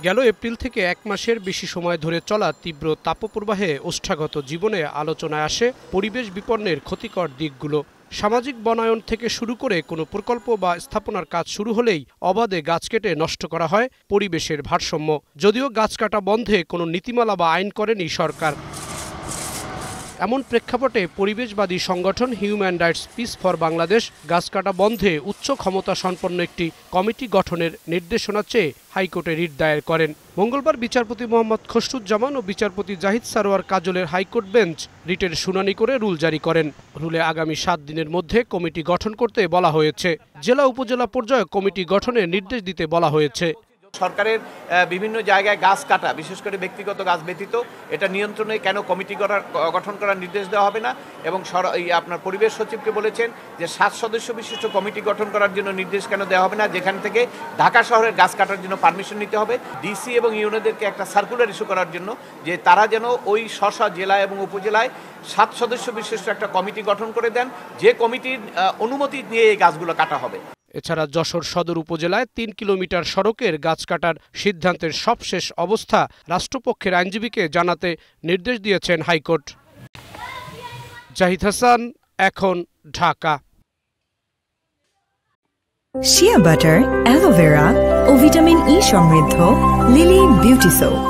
গেল এপ্রিল থেকে ১ মাসের বেশি সময় ধরে চলা তীব্র তাপপ্রবাহে ওষ্ঠাগত জীবনে আলোচনায় আসে পরিবেশ বিপন্নের ক্ষতিকর দিকগুলো। সামাজিক বনায়ন থেকে শুরু করে কোনো প্রকল্প বা স্থাপনার কাজ শুরু হলেই অবাধে গাছ কেটে নষ্ট করা হয় পরিবেশের ভারসাম্য। যদিও গাছ কাটা বন্ধে কোনো নীতিমালা বা আইন করেনি সরকার। এমন প্রেক্ষাপটে পরিবেশবাদী সংগঠন human rights piece for Bangladesh গাছ কাটা বন্ধে উচ্চ ক্ষমতা সম্পন্ন একটি কমিটি গঠনের নির্দেশনা চেয়ে হাইকোর্টে রিট দায়ের করেন। মঙ্গলবার বিচারপতি মোহাম্মদ খসরুজ্জামান ও বিচারপতি জাহিদ সারোয়ার কাজলের হাইকোর্ট বেঞ্চ রিটের শুনানি করে রুল জারি করেন। রুলে আগামী ৭ দিনের মধ্যে কমিটি গঠন করতে বলা হয়েছে। জেলা উপজেলা পর্যায়ে কমিটি গঠনের নির্দেশ দিতে বলা হয়েছে। সরকারের বিভিন্ন জায়গায় গাছ কাটা, বিশেষ করে ব্যক্তিগত গাছ ব্যতীত, এটা নিয়ন্ত্রণে কেন কমিটি গঠন করার নির্দেশ দেওয়া হবে না, এবং আপনার পরিবেশ সচিবকে বলেছেন যে 7 সদস্য বিশিষ্ট কমিটি গঠন করার জন্য নির্দেশ কেন দেওয়া হবে না, যেখান থেকে ঢাকা শহরের গাছ কাটার জন্য পারমিশন নিতে হবে। ডিসি এবং ইউনোদেরকে একটা সার্কুলার ইস্যু করার জন্য যে তারা যেন ওই স্ব জেলা এবং উপজেলায় 7 সদস্য বিশিষ্ট একটা কমিটি গঠন করে দেন, যে কমিটির অনুমতি নিয়ে এই গাছগুলো কাটা হবে। এছাড়া যশোর সদর উপজেলায় 3 কিলোমিটার সড়কের গাছ কাটার সিদ্ধান্তের সবশেষ অবস্থা রাষ্ট্রপক্ষের আইনজীবীকে জানাতে নির্দেশ দিয়েছেন হাইকোর্ট। জাহিদ হাসান, এখন, ঢাকা। শিয়া বাটার, অ্যালোভেরা ও ভিটামিন ই সমৃদ্ধ লিলি বিউটি সোপ।